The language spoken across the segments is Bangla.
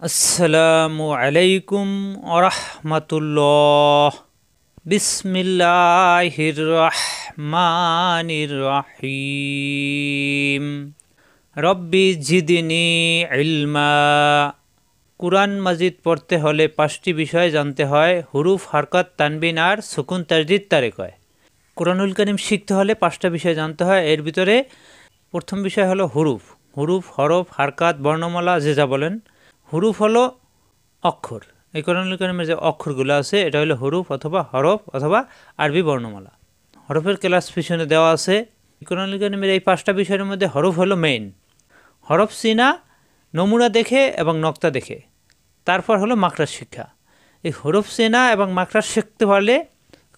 আসসালামু আলাইকুম ওরহমতুল্লাহ। বিসমিল্লাহির রহমানির রহিম। রব্বি জিদনি ইলমা। কুরআন মাজিদ পড়তে হলে 5টি বিষয় জানতে হয়: হুরুফ, হরকত, তানবিন আর সুকুন, তাজদিদ, তারে কয়। কুরআনুল কারীম শিখতে হলে 5টা বিষয় জানতে হয়। এর ভিতরে প্রথম বিষয় হলো হুরুফ। হুরুফ, হরফ, হারকাত, বর্ণমালা, যে যা বলেন। হুরুফ হলো অক্ষর। এই কোরআনুল কারীমের যে অক্ষরগুলো আছে এটা হলো হুরুফ অথবা হরফ অথবা আরবি বর্ণমালা। হরফের ক্লাস পিছনে দেওয়া আছে। কোরআনুল কারীমের এই 5টা বিষয়ের মধ্যে হরফ হলো মেইন। হরফ চিনা নমুনা দেখে এবং নক্তা দেখে, তারপর হলো মাকরাজ শিক্ষা। এই হরফ চেনা এবং মাকরাজ শিখতে পারলে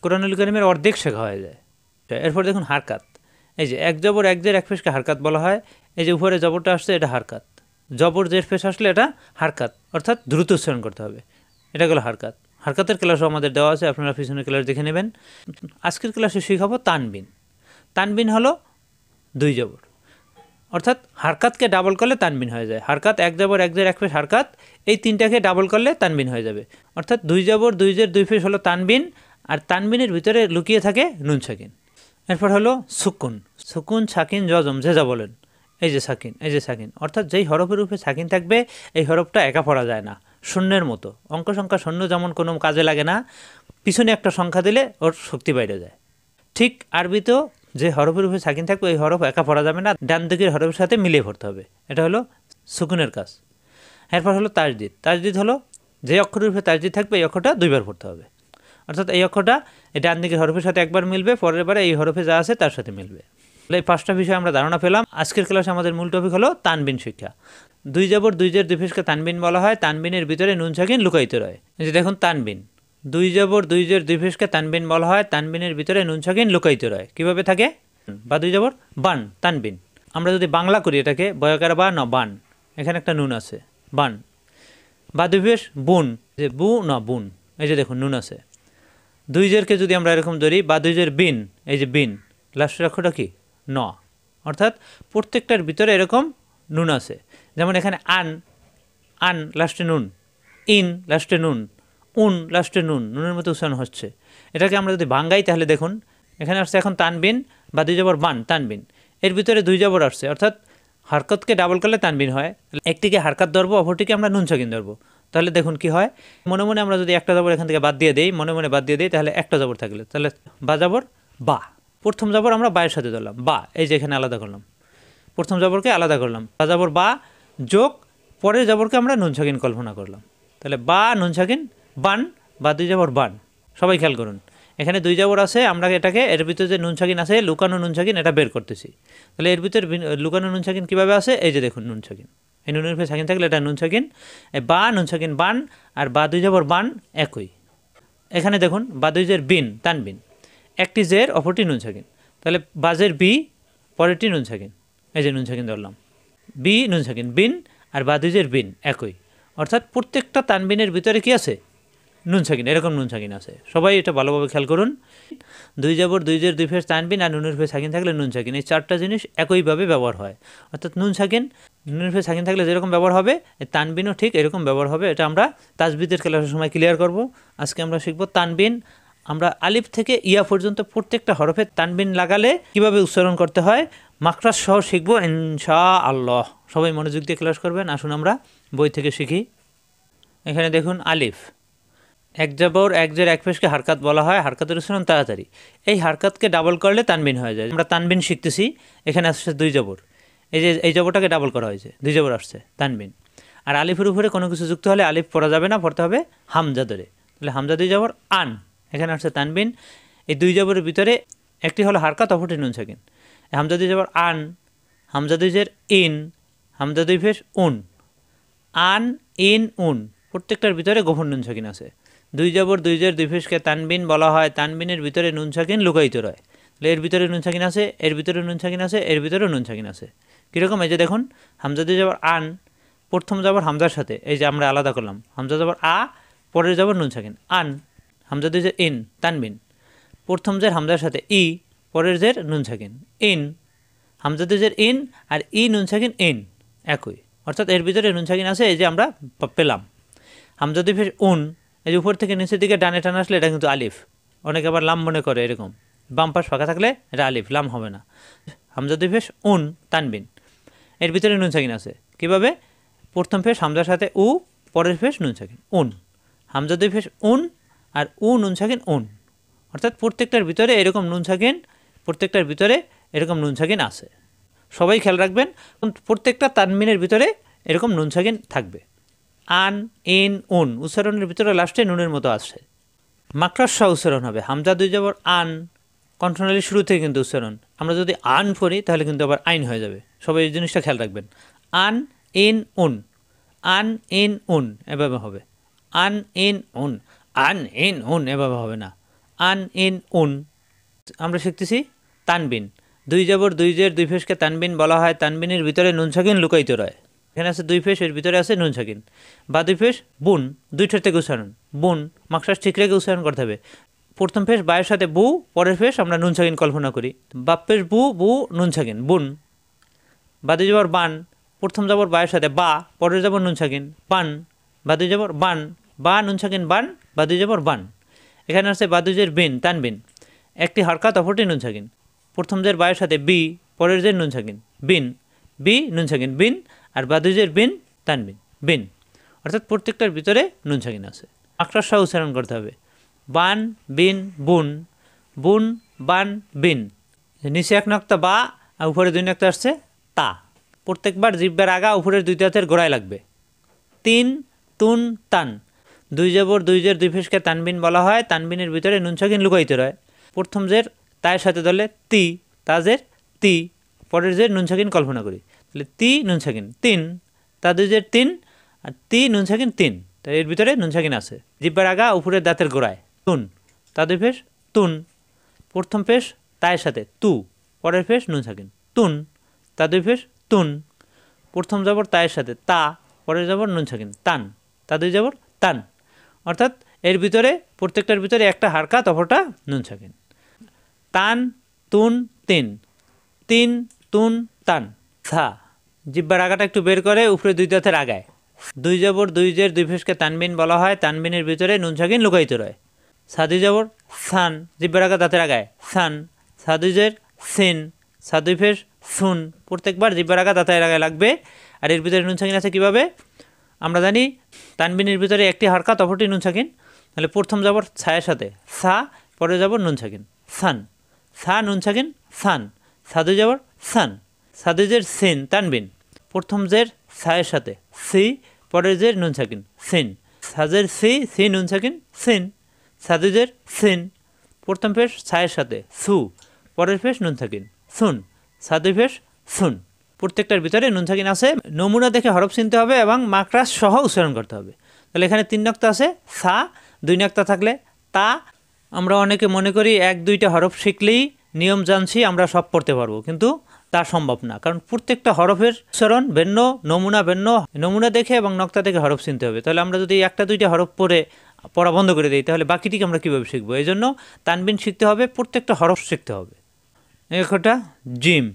কোরআনুল কারীমের অর্ধেক শেখা হয়ে যায়। এরপর দেখুন হারকাত। এই যে এক জবর এক জের এক পেশকে হারকাত বলা হয়। এই যে উপরে জবরটা আসছে এটা হারকাত। জবর জের পেশ আসলে এটা হারকাত, অর্থাৎ দ্রুত উচ্চারণ করতে হবে। এটা গেলো হারকাত। হারকাতের ক্লাসও আমাদের দেওয়া আছে, আপনারা পিছনের ক্লাস দেখে নেবেন। আজকের ক্লাসে শিখাবো তানবিন। তানবিন হলো 2 জবর, অর্থাৎ হারকাতকে ডাবল করলে তানবিন হয়ে যায়। হারকাত এক জবর এক জের এক পেশ হারকাত, এই তিনটাকে ডাবল করলে তানবিন হয়ে যাবে। অর্থাৎ 2 জবর 2 জের 2 পেশ হলো তানবিন, আর তানবিনের ভিতরে লুকিয়ে থাকে নুন সাকিন। এরপর হলো সুকুন। সুকুন, সাকিন, জজম, যে যা বলেন। এই যে সাকিন, এই যে সাকিন, অর্থাৎ যেই হরফের উপরে সাকিন থাকবে এই হরফটা একা পড়া যায় না, শূন্যের মতো। অঙ্ক সংখ্যা শূন্য যেমন কোনো কাজে লাগে না, পিছনে একটা সংখ্যা দিলে ওর শক্তি বাইরে যায়। ঠিক আরবিতেও যে হরফের উপরে সাকিন থাকবে এই হরফ একা পড়া যাবে না, ডান দিকের হরফের সাথে মিলিয়ে পড়তে হবে। এটা হলো সুকুনের কাজ। এরপর হলো তাজদিদ। তাজদিদ হলো যে অক্ষরের উপরে তাজদিদ থাকবে এই অক্ষরটা 2 বার পড়তে হবে। অর্থাৎ এই অক্ষরটা এই ডান দিকের হরফের সাথে একবার মিলবে, পরের বারে এই হরফে যা আছে তার সাথে মিলবে। এই 5টা বিষয় আমরা ধারণা পেলাম। আজকের ক্লাসে আমাদের মূল টপিক হলো তানবিন শিক্ষা। 2 জবর 2 জের 2 পেশকে তানবিন বলা হয়। তানবিনের ভিতরে নুন সাকিন লুকায়িত রয়। এই যে দেখুন তানবিন, 2 জবর 2 জের 2 পেশকে তানবিন বলা হয়। তানবিনের ভিতরে নুন সাকিন লুকায়িত রয়। কিভাবে থাকে? বা 2 জবর বান, তানবিন। আমরা যদি বাংলা করি এটাকে বয়কার বা ন বান, এখানে একটা নুন আছে, বান। বা 2 পেশ বুন, যে বু ন বুন, এই যে দেখুন নুন আছে। 2 জেরকে যদি আমরা এরকম ধরি, বা 2 জের বিন, এই যে বিন, লাস্টের অক্ষরটা কি? ন। অর্থাৎ প্রত্যেকটার ভিতরে এরকম নুন আছে। যেমন এখানে আন, আন লাস্টে নুন, ইন লাস্টে নুন, উন লাস্টে নুন, নুনের মতো উচ্চারণ হচ্ছে। এটাকে আমরা যদি ভাঙ্গাই তাহলে দেখুন এখানে আসছে এখন তানবিন বা 2 জবর বান, তানবিন। এর ভিতরে 2 জবর আসছে, অর্থাৎ হারকতকে ডাবল করলে তানবিন হয়। একটিকে হারকাত ধরবো, অপরটিকে আমরা নুন সাকিন ধরবো। তাহলে দেখুন কি হয়, মনে মনে আমরা যদি একটা জবর এখান থেকে বাদ দিয়ে দিই, মনে মনে বাদ দিয়ে দিই, তাহলে একটা জবর থাকলে তাহলে বা জবর বা। প্রথম জবর আমরা বায়ের সাথে ধরলাম, বা, এই যে এখানে আলাদা করলাম, প্রথম জবরকে আলাদা করলাম, বা জবর বা যোগ পরের জবরকে আমরা নুন সাকিন কল্পনা করলাম। তাহলে বা নুন সাকিন বান, বা 2 জবর বান। সবাই খেয়াল করুন, এখানে 2 জবর আছে, আমরা এটাকে এর ভিতরে যে নুন সাকিন আছে, লুকানো নুন সাকিন, এটা বের করতেছি। তাহলে এর ভিতরে লুকানো নুন সাকিন কীভাবে আছে? এই যে দেখুন নুন সাকিন, এই নুনের উপরে সাকিন থাকলে এটা নুন সাকিন। এই বা নুন সাকিন বান, আর বা 2 জবর বান একই। এখানে দেখুন বা 2 জের বিন, তানবিন, একটি জের অপরটি নুন সাকিন। তাহলে বাজের বি, পরেরটি নুন সাকিন, এই যে নুন সাকিন ধরলাম, বি নুন সাকিন বিন, আর বা 2 জের বিন একই। অর্থাৎ প্রত্যেকটা তানবিনের ভিতরে কি আছে? নুন সাকিন, এরকম নুন সাকিন আছে। সবাই এটা ভালোভাবে খেয়াল করুন। 2 জবর 2 জের 2 ফেস তানবিন আর নুনের ফেস সাকিন থাকলে নুন সাকিন, এই 4টা জিনিস একইভাবে ব্যবহার হয়। অর্থাৎ নুন সাকিন, নুনের ফেস সাকিন থাকলে যেরকম ব্যবহার হবে, তানবিনও ঠিক এরকম ব্যবহার হবে। এটা আমরা তাজবিদের ক্লাসের সময় ক্লিয়ার করব। আজকে আমরা শিখব তানবিন। আমরা আলিফ থেকে ইয়া পর্যন্ত প্রত্যেকটা হরফে তানবিন লাগালে কিভাবে উচ্চারণ করতে হয় মাকরাজ সহ শিখবো ইনশাআল্লাহ। সবাই মনোযোগ দিয়ে ক্লাস করবেন। আসুন আমরা বই থেকে শিখি। এখানে দেখুন আলিফ, এক জবর এক জের এক পেশকে হারকাত বলা হয়। হারকাতের উচ্চারণ তাড়াতাড়ি। এই হারকাতকে ডাবল করলে তানবিন হয়ে যায়। আমরা তানবিন শিখতেছি। এখানে আসছে 2 জবর, এই যে এই জবরটাকে ডাবল করা হয়েছে, 2 জবর আসছে, তানবিন। আর আলিফের উপরে কোনো কিছু যুক্ত হলে আলিফ পড়া যাবে না, পড়তে হবে হামজা ধরে। তাহলে হামজা 2 জবর আন, এখানে আসছে তানবিন। এই 2 জবরের ভিতরে একটি হলো হারকাত, অপরটি নুন সাকিন। হামজা 2 জবর আন, হামজা 2 জের ইন, হামজা 2 ফেস উন, আন ইন উন, প্রত্যেকটার ভিতরে গোপন নুন সাকিন আছে। 2 জবর 2 জের 2 পেশকে তানবিন বলা হয়। তানবিনের ভিতরে নুন সাকিন লুকায়িত রয়। এর ভিতরে নুন সাকিন আছে, এর ভিতরে নুন সাকিন আছে, এর ভিতরেও নুন সাকিন আছে। কীরকম? এই যে দেখুন হামজা 2 জবর আন, প্রথম জবর হামজার সাথে, এই যে আমরা আলাদা করলাম, হামজা জবর আ, পরের জবর নুন সাকিন আন। হামজা 2 জের ইন, তানবিন, প্রথম জের হামজার সাথে ই, পরের জের নুন সাকিন ইন। হামজা 2 জের ইন আর ই নুন সাকিন ইন একই। অর্থাৎ এর ভিতরে নুন সাকিন আছে, এই যে আমরা পেলাম। হামজা দুই পেশ উন, এই যে উপর থেকে নিচের দিকে ডানে টান আসলে এটা কিন্তু আলিফ, অনেকে আবার লাম মনে করে, এরকম বাম পাশ ফাঁকা থাকলে এটা আলিফ, লাম হবে না। হামজা দুই পেশ উন তানবিন, এর ভিতরে নুন সাকিন আছে। কীভাবে? প্রথম পেশ হামজার সাথে উ, পরের পেশ নুন সাকিন উন, হামজা দুই পেশ উন আর নুন সাকিন উন, অর্থাৎ প্রত্যেকটার ভিতরে এরকম নুন সাকিন, প্রত্যেকটার ভিতরে এরকম নুন সাকিন আছে। সবাই খেয়াল রাখবেন, প্রত্যেকটা তানবিনের ভিতরে এরকম নুন সাকিন থাকবে। আন, ইন, উন উচ্চারণের ভিতরে লাস্টে নুনের মতো আছে। মাকড়ার সহ উচ্চারণ হবে। হামজা দুই জবর আন, কণ্ঠনালীর শুরু থেকে কিন্তু উচ্চারণ। আমরা যদি আন পড়ি তাহলে কিন্তু আবার আইন হয়ে যাবে। সবাই এই জিনিসটা খেয়াল রাখবেন। আন, ইন, উন, আন, ইন, উন এভাবে হবে। আন, ইন, উন, আন, ইন, উন এভাবে হবে না। আন, ইন, উন। আমরা শিখতেছি তানবিন। দুই জবর দুই জের দুই ফেসকে তানবিন বলা হয়। তানবিনের ভিতরে নুন সাকিন লুকায়িত রয়। এখানে আছে দুই ফেস, এর ভিতরে আছে নুন সাকিন। বা দুই ফেস বুন, দুইটার থেকে উচ্চারণ বুন, মাকড়াস ঠিক রেখে উচ্চারণ করতে হবে। প্রথম ফেস বায়ের সাথে বু, পরের ফেস আমরা নুন সাকিন কল্পনা করি। বাপ ফেস বু, বু নুন সাকিন বুন। বা দুই জবর বান, প্রথম জবর বায়ের সাথে বা, পরের জবর নুন সাকিন বান। বা দুই জবর বান, বা নুন সাকিন বান, বা দুই জবর বান। এখানে আছে বা দুই জের বিন তানবিন, একটি হরকাত অপরটি নুন সাকিন। প্রথম জের বায়ের সাথে বি, পরের জের নুন সাকিন বিন, বি নুন সাকিন বিন, আর বা দুই জের বিন তানবিন বিন, অর্থাৎ প্রত্যেকটার ভিতরে নুন সাকিন আছে। মাকড়ার সহ উচ্চারণ করতে হবে। বান, বিন, বুন, বুন, বান, বিন। নিচে এক নক্তা বা, আর উপরে দুই নক্তা আসছে তা। প্রত্যেকবার জিহ্বার আগা উপরের দুই দাঁতের গোড়ায় লাগবে। তিন, তুন, তান। দুই জবর দুই জের দুই ফেসকে তানবিন বলা হয়। তানবিনের ভিতরে নুন সাকিন লুকায়িত রয়। প্রথম জের তায়ের সাথে ধরলে তি, তাজের তি, পরের জের নুন সাকিন কল্পনা করি, তাহলে তি নুন সাকিন তিন, তা দুই জের তিন, আর তি নুন সাকিন তিন, তাই এর ভিতরে নুন সাকিন আছে। জিহ্বার আগা উপরের দাঁতের গোড়ায় তুন, তা দুই ফেস তুন। প্রথম ফেস তায়ের সাথে তু, পরের ফেস নুন সাকিন তুন, তা দুই ফেস তুন। প্রথম জবর তায়ের সাথে তা, পরের জবর নুন সাকিন তান, তা দুই জবর তান, অর্থাৎ এর ভিতরে প্রত্যেকটার ভিতরে একটা হারকাত অপরটা নুন সাকিন। তান, তুন, তিন, তিন, তুন, তান। সা, জিহ্বার আগাটা একটু বের করে উপরে দুই দাঁতের আগায়। দুই জবর দুই জের দুই ফেসকে তানবিন বলা হয়। তানবিনের ভিতরে নুন সাকিন লুকায়িত রয়। সা দুই জবর সান, জিহ্বার আগা দাঁতের আগায় সান, সা দুই জের সিন, সা দুই ফেস সুন। প্রত্যেকবার জিহ্বার আগা দাঁতের আগায় লাগবে। আর এর ভিতরে নুন সাকিন আছে কীভাবে? আমরা জানি তানবিনের ভিতরে একটি হারকাত অপরটি নুন সাকিন, তাহলে প্রথম জবর ছায়ের সাথে সা, পরে জবর নুন সাকিন সান, সা নুন সাকিন সান, সাদু জবর সান, সাদু জের সিন তানবিন। প্রথম জের ছায়ের সাথে সি, পরের জের নুন সাকিন সিন, সাজের সি, সি নুন সাকিন সিন, সাদু জের সিন। প্রথম ফেস ছায়ের সাথে সু, পরের ফেস নুন সাকিন সুন, সাদু ফেস সুন। প্রত্যেকটার ভিতরে নুন সাকিন আছে। নমুনা দেখে হরফ চিনতে হবে এবং মাকড়াস সহ উচ্চারণ করতে হবে। তাহলে এখানে তিন নক্তা আছে সা, দুই নক্তা থাকলে তা। আমরা অনেকে মনে করি এক দুইটা হরফ শিখলেই নিয়ম জানছি, আমরা সব পড়তে পারবো, কিন্তু তা সম্ভব না। কারণ প্রত্যেকটা হরফের উচ্চারণ ভিন্ন, নমুনা ভিন্ন। নমুনা দেখে এবং নক্তা দেখে হরফ চিনতে হবে। তাহলে আমরা যদি একটা দুইটা হরফ পড়া বন্ধ করে দিই তাহলে বাকিটিকে আমরা কীভাবে শিখবো? এই জন্য তানবিন শিখতে হবে, প্রত্যেকটা হরফ শিখতে হবে। একটা জিম,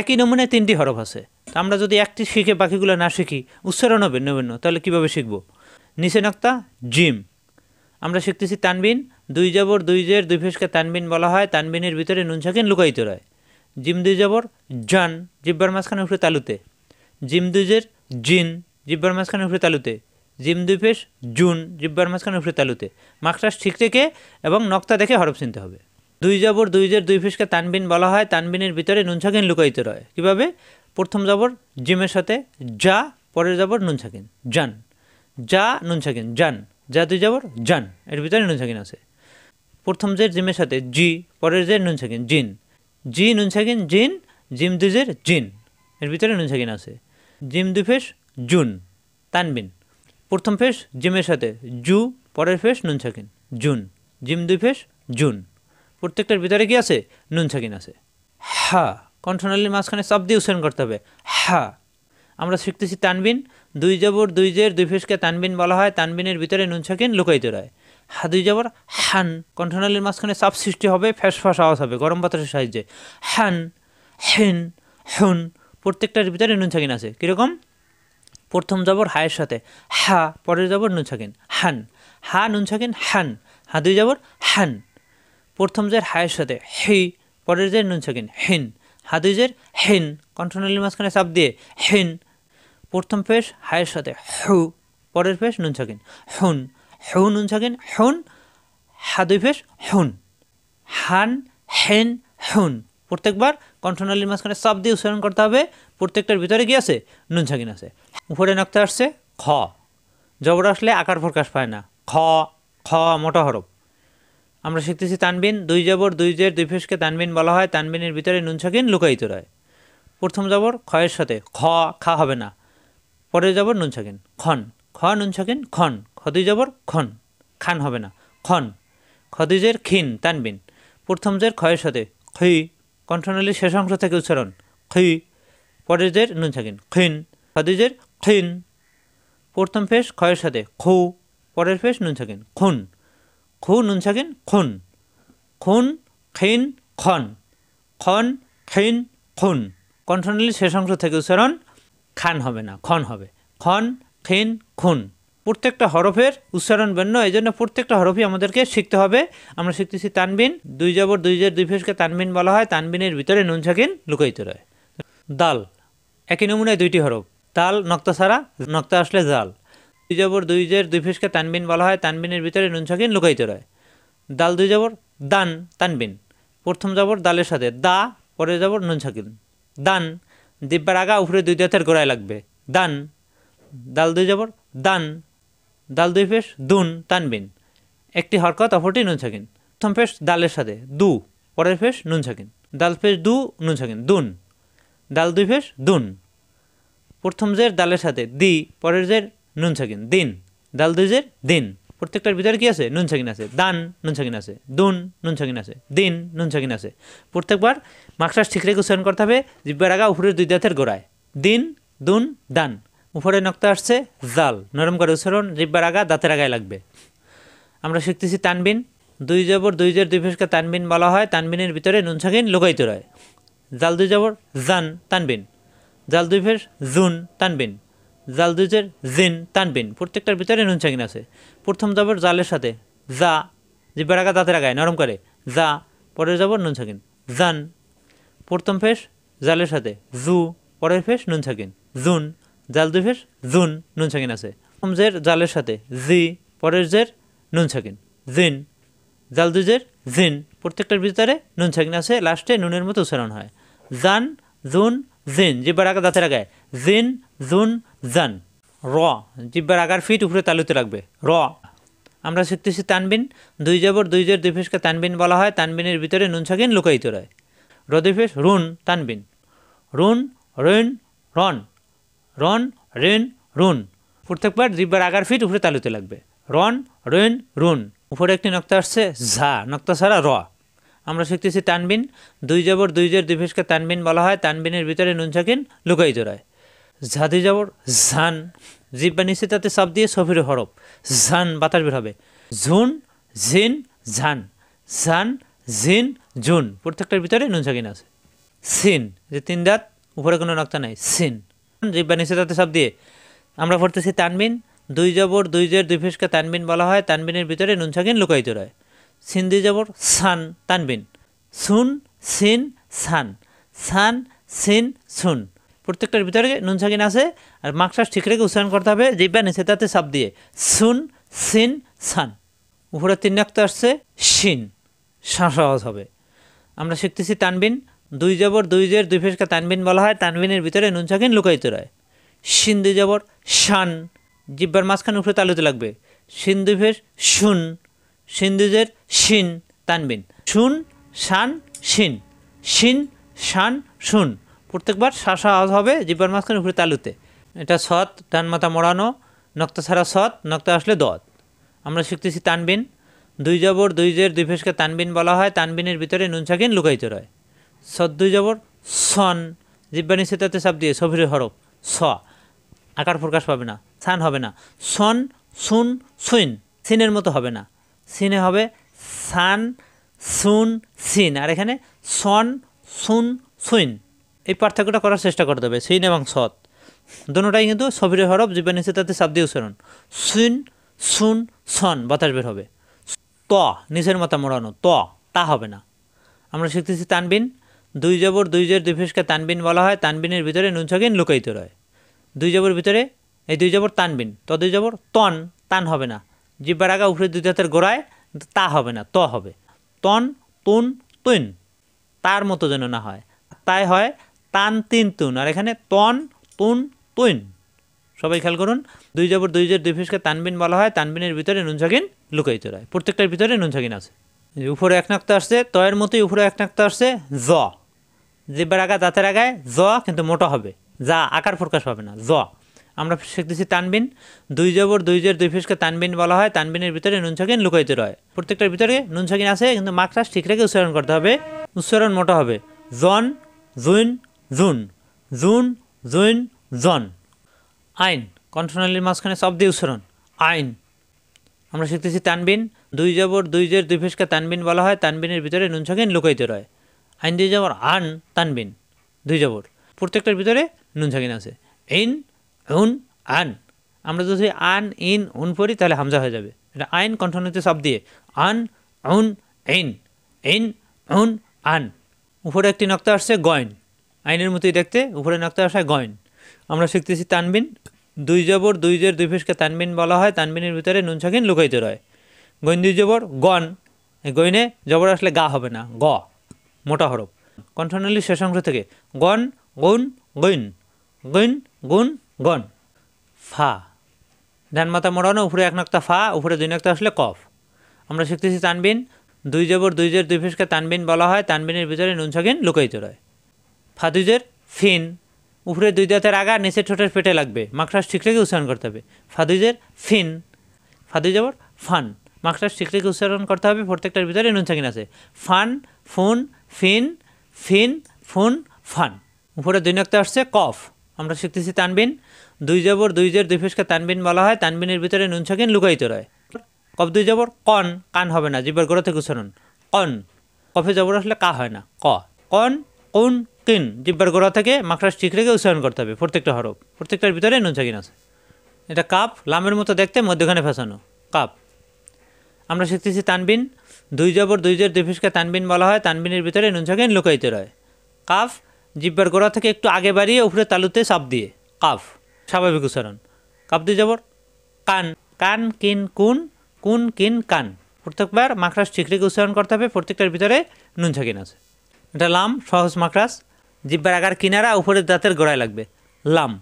একই নমুনায় তিনটি হরফ আছে। আমরা যদি একটি শিখে বাকিগুলো না শিখি, উচ্চারণও ভিন্ন ভিন্ন, তাহলে কীভাবে শিখব? নিচে নক্তা জিম। আমরা শিখতেছি তানবিন। দুই জবর দুই জের দুই ফেসকে তানবিন বলা হয়। তানবিনের ভিতরে নুন সাকিন লুকায়িত রয়। জিম দুই জবর জান, জিব্বার মাঝখানে উপরে তালুতে। জিম দুই জের জিন, জিব্বার মাঝখানে উপরে তালুতে। জিম দুই ফেস জুন, জিব্বার মাঝখানে উপরে তালুতে। মাকড়াস ঠিক রেখে এবং নক্তা দেখে হরফ চিনতে হবে। দুই জবর দুই জের দুই ফেসকে তানবিন বলা হয়। তানবিনের ভিতরে নুন সাকিন লুকায়িত রয়। কীভাবে? প্রথম জবর জিমের সাথে যা, পরের জবর নুন সাকিন জান, যা নুন সাকিন জান, যা দুই জবর জান, এর ভিতরে নুন সাকিন আছে। প্রথম জের জিমের সাথে জি, পরের জের নুন সাকিন জিন, জি নুন সাকিন জিন, জিম দুই জের জিন, এর ভিতরে নুন সাকিন আছে। জিম দুই ফেস জুন তানবিন। প্রথম ফেস জিমের সাথে জু, পরের ফেস নুন সাকিন জুন, জিম দুই ফেস জুন। প্রত্যেকটার ভিতরে কি আছে? নুন সাকিন আছে। হা, কণ্ঠনালীর মাঝখানে চাপ দিয়ে উচ্চারণ করতে হবে হা। আমরা শিখতেছি তানবিন। দুই জবর দুই জের দুই ফেসকে তানবিন বলা হয়। তানবিনের ভিতরে নুন সাকিন লুকায়িত রয়। হা দুই জবর হান, কণ্ঠনালীর মাঝখানে চাপ সৃষ্টি হবে, ফ্যাস ফাঁস আওয়াজ হবে গরম বাতাসের সাহায্যে। হান, হেন, হুন। প্রত্যেকটার ভিতরে নুন সাকিন আছে। কীরকম? প্রথম জবর হায়ের সাথে হা, পরের জবর নুন সাকিন হান, হা নুন সাকিন হান, হা দুই জবর হান। প্রথম জের হায়ের সাথে হি, পরের জের নুন সাকিন হিন, হা দুই জের হিন, কণ্ঠনালীর মাঝখানে চাপ দিয়ে হিন। প্রথম পেশ হায়ের সাথে হু, পরের পেশ নুন সাকিন হুন, হু নুন সাকিন হুন, হা দুই পেশ হুন, হান হেন হুন। প্রত্যেকবার কণ্ঠনালীর মাঝখানে চাপ দিয়ে উচ্চারণ করতে হবে। প্রত্যেকটার ভিতরে কি আছে? নুন সাকিন আছে। উপরে নক্তা আসছে খ, জবর আসলে আকার প্রকাশ পায় না। খ, খ মোটা হরফ। আমরা শিখতেছি তানবিন। দুই জবর দুই জের দুই পেশকে তানবিন বলা হয়। তানবিনের ভিতরে নুন সাকিন লুকায়িত রয়। প্রথম জবর খয়ের সাথে খ, খা হবে না, পরের জবর নুন সাকিন খন, খ নুন সাকিন খন, খ দুই জবর খন, খান হবে না, খন। খ দুই জের খিন তানবিন। প্রথম জের খয়ের সাথে খি, কণ্ঠনালীর শেষ অংশ থেকে উচ্চারণ খি, পরের জের নুন সাকিন খিন, খ দুই জের খিন। প্রথম পেশ খয়ের সাথে খু, পরের পেশ নুন সাকিন খুন, খু নুন সাকিন খুন, খুন খিন খন, খন খিন খুন। কণ্ঠনালীর শেষ অংশ থেকে উচ্চারণ খান হবে না, খন হবে, খন খিন খুন। প্রত্যেকটা হরফের উচ্চারণ ভিন্ন, এই জন্য প্রত্যেকটা হরফই আমাদেরকে শিখতে হবে। আমরা শিখতেছি তানবিন। দুই জবর দুই জের দুই পেশকে তানবিন বলা হয়। তানবিনের ভিতরে নুন সাকিন লুকায়িত রয়। দাল, একই নমুনায় দুইটি হরফ, দাল নক্তা ছাড়া, নক্তা আসলে জাল। দুই জবর দুই জের দুই পেশকে তানবিন বলা হয়। তানবিনের ভিতরে নুন সাকিন লুকায়িত রয়। দাল দুই জবর দান তানবিন। প্রথম জবর দালের সাথে দা, পরের জবর নুন সাকিন দান, দিব্যার আগা উপরে দুই দাঁতের গোড়ায় লাগবে দান। দাল দুই জবর দান, দাল দুই পেশ দুন তানবিন, একটি হরকত অপরটি নুন সাকিন। প্রথম পেশ দালের সাথে দু, পরের পেশ নুন সাকিন, দাল পেশ দু নুন সাকিন দুন, দাল দুই পেশ দুন। প্রথম জের দালের সাথে দি, পরের জের নুন সাকিন দিন, দাল দুই জের দিন। প্রত্যেকটার ভিতরে কি আছে? নুন সাকিন আছে। দান নুন সাকিন আছে, দুন নুন সাকিন আছে, দিন নুন সাকিন আছে। প্রত্যেকবার মাকসাস ঠিক রেখে উচ্চারণ করতে হবে। জিব্বার আগা উপরের দুই দাঁতের গোড়ায় দিন দুন দান। উপরে নক্তা আসছে জাল, নরম করে উচ্চারণ, জিব্বার আগা দাঁতের আগায় লাগবে। আমরা শিখতেছি তানবিন। দুই জবর দুই জের দুই পেশকে তানবিন বলা হয়। তানবিনের ভিতরে নুন সাকিন লুকায়িত রয়। জাল দুই জবর জান তানবিন, জাল দুই পেশ জুন তানবিন, জাল দুই জের জিন তানবিন। প্রত্যেকটার ভিতরে নুন সাকিন আছে। প্রথম জবর জালের সাথে জা, জিব্বার আগা দাঁতের আগায় নরম করে জা, পরের জবর নুন সাকিন জান। প্রথম পেশ জালের সাথে জু, পরের পেশ নুন সাকিন জুন, জাল দুই পেশ জুন নুন সাকিন আছে। প্রথম জের জালের সাথে জি, পরের জের নুন সাকিন জিন, জাল দুই জের জিন। প্রত্যেকটার ভিতরে নুন সাকিন আছে। লাস্টে নুনের মতো উচ্চারণ হয় জান জুন জিন, জিব্বার আগা দাঁতের আগায় জিন জুন জান। র, জিব্বার আগার ফিট উপরে তালুতে রাখবে র। আমরা শিখতেছি তানবিন। দুই জবর দুই জের দুই পেশকে তানবিন বলা হয়। তানবিনের ভিতরে নুন সাকিন লুকায়িত রয়। র দুই পেশ রুন তানবিন, রুন ঋণ রন, রন ঋণ রুন। প্রত্যেকবার জিব্বার আগার ফিট উপরে তালুতে লাগবে রন ঋণ রুন। উপরে একটি নক্তা আসছে ঝা, নক্তা ছাড়া র। আমরা শিখতেছি তানবিন। দুই জবর দুই জের দুই পেশকে তানবিন বলা হয়। তানবিনের ভিতরে নুন সাকিন লুকায়িত রয়। ঝা দুই জবর ঝান, জিব্বা নিচে তাতে চাপ দিয়ে সফির হরফ ঝান, বাতাস বের হবে ঝুন ঝিন ঝান, ঝান ঝিন জুন। প্রত্যেকটার ভিতরে নুন সাকিন আছে। সিন, যে তিন দাঁত, উপরে কোনো নক্তা নাই, সিন, জিব্বা নিচে তাতে চাপ দিয়ে। আমরা পড়তেছি তানবিন। দুই জবর দুই জের দুই পেশকে তানবিন বলা হয়। তানবিনের ভিতরে নুন সাকিন লুকায়িত রয়। সিন দুই জবর সান তানবিন, সুন সিন সান, সান সিন সুন। প্রত্যেকটার ভিতরে নুন সাকিন আছে। আর মাকসাস ঠিক রেখে উচ্চারণ করতে হবে, জিব্বা নিচে তাতে চাপ দিয়ে সুন সিন সান। উপরে তিন নক্তা আসছে শিন, সহজ হবে। আমরা শিখতেছি তানবিন। দুই জবর দুই জের দুই পেশকে তানবিন বলা হয়। তানবিনের ভিতরে নুন সাকিন লুকায়িত রয়। শিন দুই জবর শান, জিব্বার মাঝখানে উপরে তালুতে লাগবে শিন দুই পেশ শুন, শিন দুই জের শিন তানবিন, শুন শান শিন, শিন শান শুন। প্রত্যেকবার শাসা আওয়াজ হবে জিব্বার মাঝখানে উপরে তালুতে। এটা সৎ, ডান মাথা মোড়ানো, নক্তা ছাড়া সৎ, নক্তা আসলে দত। আমরা শিখতেছি তানবিন। দুই জবর দুই জের দুই পেশকে তানবিন বলা হয়। তানবিনের ভিতরে নুন সাকিন লুকায়িত রয়। সৎ দুই জবর সন, জিব্বা নিচে তাতে চাপ দিয়ে সফির হরফ স, আকার প্রকাশ পাবে না, সান হবে না। সন সুন সুইন, সিনের মতো হবে না, সিনে হবে সান সুন সিন। আর এখানে সন সুন সুইন। এই পার্থক্যটা করার চেষ্টা করতে হবে, সিন এবং সৎ। দুটোটাই কিন্তু সফিরের হরফ, জিব্বার নিচে তাতে চাপ দিয়ে উচ্চারণ। সুন, সুন, সন, বাতাস বের হবে। ত, নিচের মাথা মোড়ানো, তা হবে না। আমরা শিখতেছি তানবিন। দুই জবর দুই জের দুই পেশকে তানবিন বলা হয়। তানবিনের ভিতরে নুন সাকিন লুকায়িত রয়। দুই জবর ভিতরে এই দুই জবর তানবিন, দুই জবর তন, তান হবে না। জিব্বার আগা উপরে দুই দাঁতের গোড়ায়, তা হবে না, ত হবে। তন, তুন, তুন, তার মতো যেন না হয়, তাই হয় তান তিন তুন। আর এখানে তন, তুন, তুন। সবাই খেয়াল করুন, দুই জবর দুই জের দুই পেশকে তানবিন বলা হয়। তানবিনের ভিতরে নুন সাকিন লুকায়িত রয়। প্রত্যেকটার ভিতরে নুন সাকিন আছে। উপরে এক নাক্তা আসছে, তয়ের মতোই উপরে এক নাক্তা আসছে জ। জিব্বার আগা দাঁতের আগায় জ, কিন্তু মোটা হবে, যা আকার প্রকাশ হবে না, জ। আমরা শিখতেছি তানবিন। দুই জবর দুই জের দুই পেশকে তানবিন বলা হয়। তানবিনের ভিতরে নুন সাকিন লুকায়িত রয়। প্রত্যেকটার ভিতরে নুন সাকিন আছে, কিন্তু মাকড়াস ঠিক রেখে উচ্চারণ করতে হবে। উচ্চারণ মোটা হবে। জন, জুন, জুন, জুন, জুন, জন। আইন, কণ্ঠনালীর মাঝখানে চাপ দিয়ে উচ্চারণ, আইন। আমরা শিখতেছি তানবিন। দুই জবর দুই জের দুই পেশকে তানবিন বলা হয়। তানবিনের ভিতরে নুন সাকিন লুকায়িত রয়। আইন দুই জবর আন, তানবিন, দুই জবর। প্রত্যেকটার ভিতরে নুন সাকিন আছে। ইন, উন, আন। আমরা যদি আন, ইন, উন পড়ি তাহলে হামজা হয়ে যাবে। এটা আইন কণ্ঠনালীতে চাপ দিয়ে আন, উন, ইন, ইন, উন, আন। উপরে একটি নক্তা আসছে গয়ন, আইনের মতোই দেখতে, উপরে নক্তা আসে গয়ন। আমরা শিখতেছি তানবিন। দুই জবর দুই জের দুই পেশকে তানবিন বলা হয়। তানবিনের ভিতরে নুন সাকিন লুকায়িত রয়। গইন দুই জবর গন, এই গইনে জবর আসলে গা হবে না, গ, মোটা হরফ। কণ্ঠনালীর শেষ অংশ থেকে গন, গুন, গইন, গইন, গুন, গন। ফা, ডান মাথা মোড়ানো, উপরে এক নক্তা ফা, উপরে দুই নক্তা আসলে কফ। আমরা শিখতেছি তানবিন। দুই জবর দুই জের দুই পেশকে তানবিন বলা হয়। তানবিনের ভিতরে নুন সাকিন লুকায়িত রয়। ফা দুই জের ফিন, উপরে দুই দাঁতের আগা, নিচের ঠোঁটের পেটে লাগবে, মাকড়াস ঠিক রেখে উচ্চারণ করতে হবে। ফা দুই জের ফিন, ফা দুই জবর ফান, মাকড়াস ঠিক রেখে উচ্চারণ করতে হবে। প্রত্যেকটার ভিতরে নুন সাকিন আছে। ফান, ফুন, ফিন, ফিন, ফুন, ফান। উপরে দুই নক্তা আসছে কফ। আমরা শিখতেছি তানবিন। দুই জবর দুই জের দুই পেশকে তানবিন বলা হয়। তানবিনের ভিতরে নুন সাকিন লুকায়িত রয়। কফ দুই জবর কন, কান হবে না, জিব্বার গোড়া থেকে উচ্চারণ, কন। কফে জবর আসলে কা হয় না, ক। কন, কুন, কিন, জিব্বার গোড়া থেকে মাকড়াস ঠিক রেখে উচ্চারণ করতে হবে। প্রত্যেকটা হরফ, প্রত্যেকটার ভিতরে নুন সাকিন আছে। এটা কাপ, লামের মতো দেখতে, মধ্যখানে ফেসানো, কাপ। আমরা শিখতেছি তানবিন। দুই জবর দুই জের দুই পেশকে তানবিন বলা হয়। তানবিনের ভিতরে নুন সাকিন লুকায়িত রয়। কাফ, জিব্বার গোড়া থেকে একটু আগে বাড়িয়ে উপরে তালুতে চাপ দিয়ে, কাফ, স্বাভাবিক উচ্চারণ। কাপ দুই জবর কান, কান, কিন, কুন, কুন, কিন, কান। প্রত্যেকবার মাকড়াস ঠিক রেখে উচ্চারণ করতে হবে। প্রত্যেকটার ভিতরে নুন সাকিন আছে। এটা লাম, সহজ মাকড়াস, জিব্বার আগার কিনারা উপরের দাঁতের গোড়ায় লাগবে, লাম।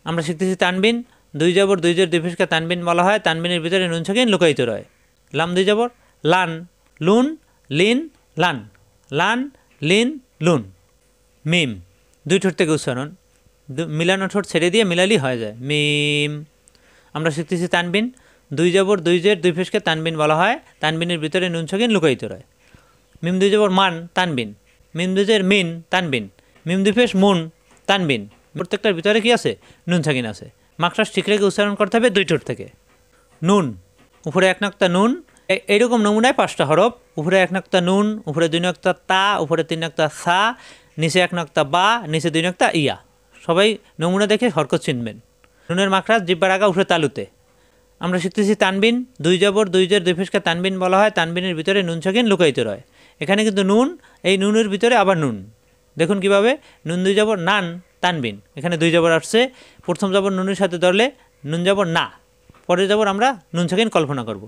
আমরা শিখতেছি তানবিন। দুই জবর দুই জের দুই পেশকে তানবিন বলা হয়। তানবিনের ভিতরে নুন সাকিন লুকায়িত রয়। লাম দুই জবর লান, লুন, লিন, লান, লান, লিন, লুন। মিম, দুই ঠোঁট থেকে উচ্চারণ, মিলানো ঠোঁট ছেড়ে দিয়ে মিলালি হয়ে যায়, মিম। আমরা শিখতেছি তানবিন। দুই জবর দুই জের দুই পেশকে তানবিন বলা হয়। তানবিনের ভিতরে নুন সাকিন লুকায়িত রয়। মিম দুই জবর মান, তানবিন, মিম দুই জের মিন, তানবিন, মিম দুই পেশ মুন, তানবিন। প্রত্যেকটার ভিতরে কি আছে? নুন সাকিন আছে। মাকড়াস ঠিক রেখে উচ্চারণ করতে হবে দুই ঠোঁট থেকে। নুন, উপরে এক নক্তা নুন, এইরকম নমুনায় 5টা হরফ। উপরে এক নক্তা নুন, উপরে দুই নক্তা তা, উপরে 3 নক্তা সা, নিচে এক নক্তা বা, নিচে 2 নক্তা ইয়া। সবাই নমুনা দেখে হরকত চিনবেন। নুনের মাকড়াস জিব্বার আগা, উপরে তালুতে। আমরা শিখতেছি তানবিন। দুই জবর দুই জের দুই পেশকে তানবিন বলা হয়। তানবিনের ভিতরে নুন সাকিন লুকায়িত রয়। এখানে কিন্তু নুন, এই নুনের ভিতরে আবার নুন। দেখুন কিভাবে, নুন দুই জবর নান, তানবিন, এখানে দুই জবর আসছে। প্রথম জবর নুনের সাথে ধরলে নুন জবর না, পরের জবর আমরা নুন সাকিন কল্পনা করব।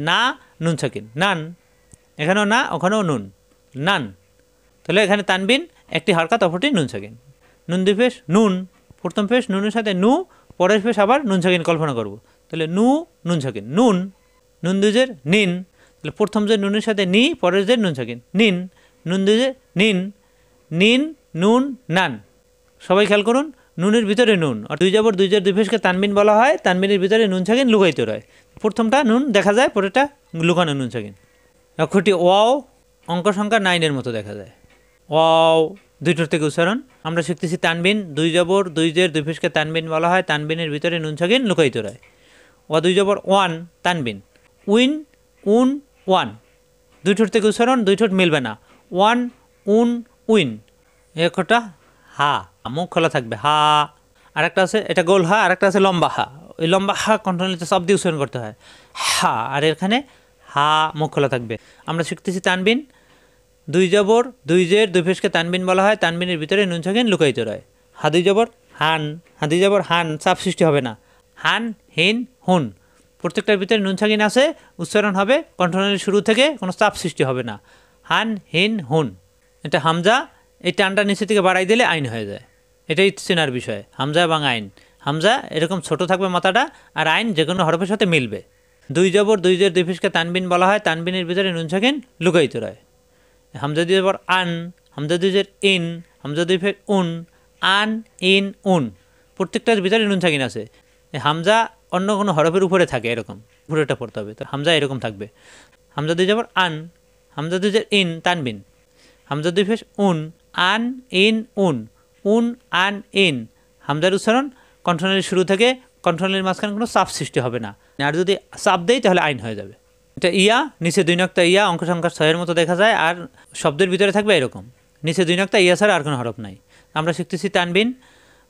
না, নুন সাকিন, নান, এখানেও না, ওখানেও নুন, নান। তাহলে এখানে তানবিন, একটি হরকত, অপরটি নুন সাকিন। নুন দুই পেশ নুন, প্রথম পেশ নুনের সাথে নু, পরের পেশ আবার নুন সাকিন কল্পনা করব। তাহলে নু, নুন সাকিন, নুন। নুন দুজের নিন, তাহলে প্রথম যে নুনের সাথে নি, পরের যে নুন সাকিন, নিন। নুন দুজে নিন, নিন, নুন, নান। সবাই খেয়াল করুন, নুনের ভিতরে নুন। আর দুই জবর দুই জের দুই পেশকে তানবিন বলা হয়। তানবিনের ভিতরে নুন সাকিন লুকায়িত রয়। প্রথমটা নুন দেখা যায়, পরেরটা লুকানো নুন সাকিন। অক্ষরটি ওয়াও, অঙ্ক সংখ্যা 9-এর মতো দেখা যায়। ওয়াও, দুই ঠোঁট থেকে উচ্চারণ। আমরা শিখতেছি তানবিন। দুই জবর দুই জের দুই পেশকে তানবিন বলা হয়। তানবিনের ভিতরে নুন সাকিন লুকায়িত রয়। ওয়া দুই জবর ওয়ান, তানবিন। উইন, উন, ওয়ান। দুই ঠোঁট থেকে উচ্চারণ, দুই ঠোঁট মিলবে না। ওয়ান, উন, উইন। এই অক্ষরটা হা, মুখ খোলা থাকবে, হা। আর একটা আছে এটা গোল হা, আর একটা আছে লম্বা হা। ওই লম্বা হা কন্টিনিউতে চাপ দিয়ে উচ্চারণ করতে হয়, হা। আর এখানে হা মুখ খোলা থাকবে। আমরা শিখতেছি তানবিন, দুই জবর দুই জের দুই পেশকে তানবিন বলা হয়। তানবিনের ভিতরে নুন সাকিন লুকায়িত রয়। হা দুই জবর হান, হা দুই জবর হান, চাপ সৃষ্টি হবে না। হান হিন হুন, প্রত্যেকটার ভিতরে নুন সাকিন আছে, উচ্চারণ হবে কণ্ঠনালীর শুরু থেকে, কোনো চাপ সৃষ্টি হবে না। হান হিন হুন। এটা হামজা, এই টানটা নিচে থেকে বাড়াই দিলে আইন হয়ে যায়। এটাই চেনার বিষয়, হামজা এবং আইন। হামজা এরকম ছোট থাকবে মাথাটা, আর আইন যে কোনো হরফের সাথে মিলবে। দুই জবর দুই জের দুই পেশকে তানবিন বলা হয়। তানবিনের ভিতরে নুন সাকিন লুকায়িত রয়। হামজা দুই জবর আন, হামজা দুই জের ইন, হামজা দুই ফের উন, আন ইন উন, প্রত্যেকটার ভিতরে নুন সাকিন আছে। হামজা অন্য কোনো হরফের উপরে থাকে, এরকম উপরেটা পড়তে হবে, তো হামজা এরকম থাকবে। হামজা দুই জবর আন, হামজা দুই জের ইন তানবিন, হামজা দুই ফেস উন, আন ইন উন, উন আন ইন। হামজার উচ্চারণ কণ্ঠনালীর শুরু থেকে কণ্ঠনালীর মাঝখানে কোনো চাপ সৃষ্টি হবে না, আর যদি চাপ দেয় তাহলে আইন হয়ে যাবে। এটা ইয়া, নিচে দুই নক্তা ইয়া, অঙ্ক সংখ্যা 6-এর মতো দেখা যায়, আর শব্দের ভিতরে থাকবে এরকম, নিচে দুই নক্তা ইয়া ছাড়া আর কোনো হরফ নাই। আমরা শিখতেছি তানবিন,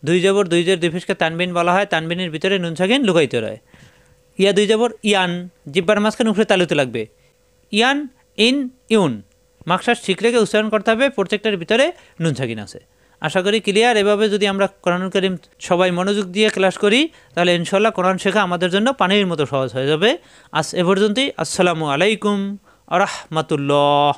দুই জবর দুই জের দুই পেশকে তানবিন বলা হয়। তানবিনের ভিতরে নুন সাকিন লুকায়িত রয়। ইয়া দুই জবর ইয়ান, জিব্বার মাঝখানে উপরে তালুতে লাগবে। ইয়ান ইন ইউন, মাকসার ঠিক রেখে উচ্চারণ করতে হবে, প্রত্যেকটার ভিতরে নুন সাকিন আছে। আশা করি ক্লিয়ার। এভাবে যদি আমরা কোরআনুল কারীম সবাই মনোযোগ দিয়ে ক্লাস করি, তাহলে ইনশাল্লাহ কোরআন শেখা আমাদের জন্য পানির মতো সহজ হয়ে যাবে। আজ এ পর্যন্তই। আসসালামু আলাইকুম আ রাহমাতুল্লাহ।